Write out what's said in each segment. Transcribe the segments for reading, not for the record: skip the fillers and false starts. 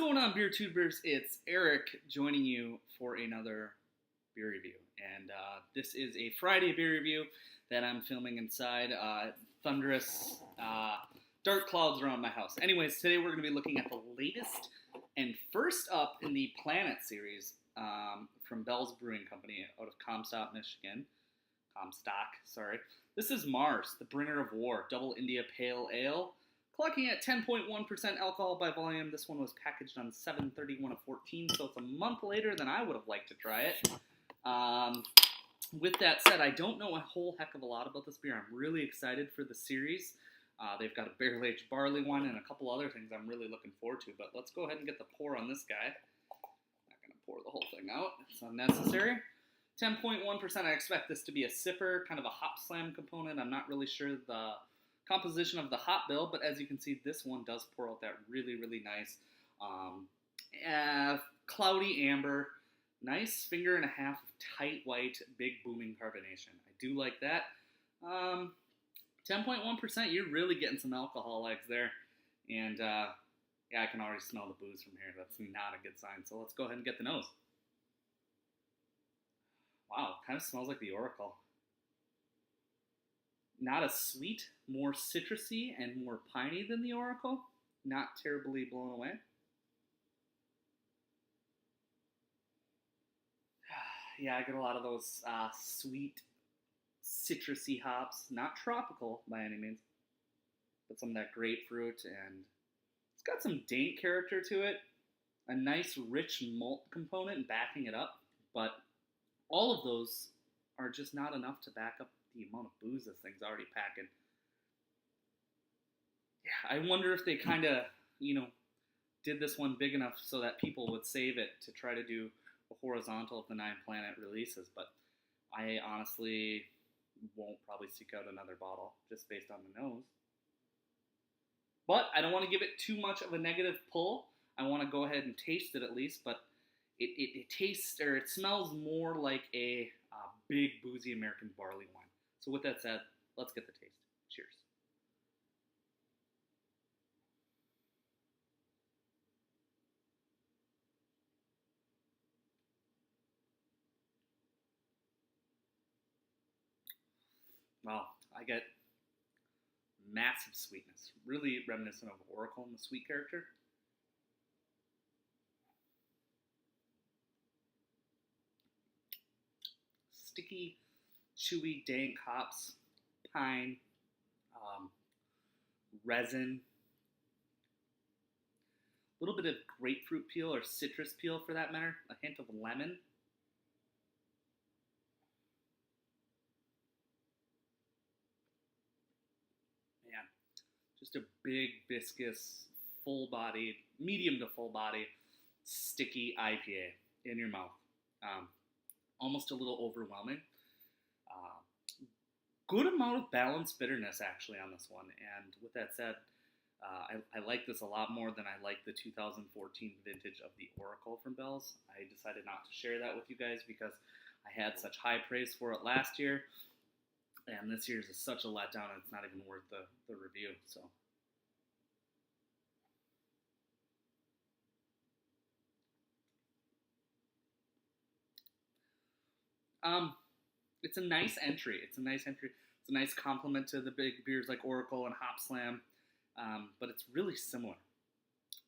going on, beer tubers? It's Eric joining you for another beer review. And this is a Friday beer review that I'm filming inside thunderous dark clouds around my house. Anyways, today we're going to be looking at the latest and first up in the Planet series from Bell's Brewing Company out of Comstock, Michigan. This is Mars, the Bringer of War, Double India Pale Ale. Clocking at 10.1% alcohol by volume. This one was packaged on 7/31/14, so it's a month later than I would have liked to try it. With that said, I don't know a whole heck of a lot about this beer. I'm really excited for the series. They've got a barrel-aged barley wine and a couple other things I'm really looking forward to, but let's go ahead and get the pour on this guy. Not going to pour the whole thing out. It's unnecessary. 10.1%, I expect this to be a sipper, kind of a hop slam component. I'm not really sure the composition of the hop bill, but as you can see, this one does pour out that really, really nice cloudy amber, nice finger and a half of tight white, big booming carbonation. I do like that. 10.1%, you're really getting some alcohol legs there, and yeah, I can already smell the booze from here. That's not a good sign, so let's go ahead and get the nose. Wow, kind of smells like the Oracle. Not as sweet, more citrusy and more piney than the Oracle. Not terribly blown away. Yeah, I get a lot of those sweet, citrusy hops. Not tropical by any means, but some of that grapefruit, and it's got some dank character to it. A nice, rich malt component backing it up, but all of those are just not enough to back up the amount of booze this thing's already packing. Yeah, I wonder if they kind of, did this one big enough so that people would save it to try to do a horizontal of the 9 Planet releases, but I honestly won't probably seek out another bottle just based on the nose. But I don't want to give it too much of a negative pull. I want to go ahead and taste it at least, but it tastes, or it smells more like a big boozy American barley wine. So with that said, let's get the taste. Cheers. Wow, I get massive sweetness. Really reminiscent of Oracle in the sweet character. Sticky, chewy, dank hops, pine, resin, a little bit of grapefruit peel or citrus peel for that matter, a hint of lemon. Man, just a big, viscous, full-bodied, medium to full-body, sticky IPA in your mouth. Almost a little overwhelming. Good amount of balanced bitterness actually on this one, and with that said, I like this a lot more than I like the 2014 vintage of the Oracle from Bell's. I decided not to share that with you guys because I had such high praise for it last year, and this year's is such a letdown, it's not even worth the review. So. It's a nice entry. It's a nice complement to the big beers like Oracle and Hop Slam, but it's really similar.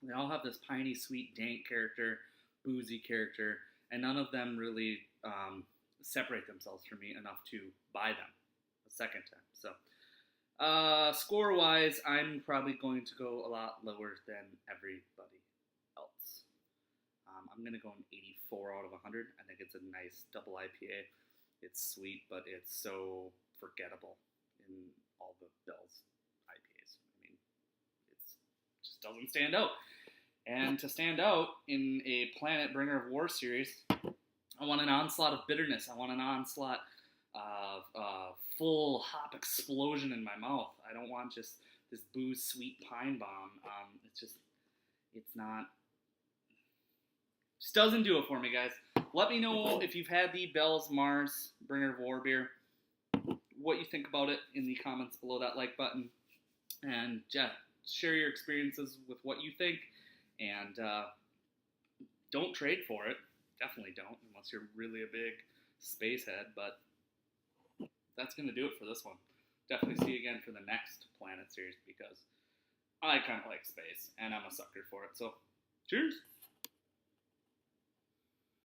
They all have this piney, sweet, dank character, boozy character, and none of them really separate themselves from me enough to buy them a second time. So, score-wise, I'm probably going to go a lot lower than everybody else. I'm going to go an 84 out of 100. I think it's a nice double IPA. It's sweet, but it's so forgettable in all the Bell's IPAs. I mean, it just doesn't stand out. And to stand out in a Planet Bringer of War series, I want an onslaught of bitterness. I want an onslaught of full hop explosion in my mouth. I don't want just this booze sweet pine bomb. It's not. Just doesn't do it for me, guys. Let me know if you've had the Bell's Mars Bringer of War beer, what you think about it in the comments below that like button. And yeah, share your experiences with what you think. And Don't trade for it. Definitely don't, unless you're really a big space head. But that's going to do it for this one. Definitely see you again for the next Planet series because I kind of like space and I'm a sucker for it. So, cheers!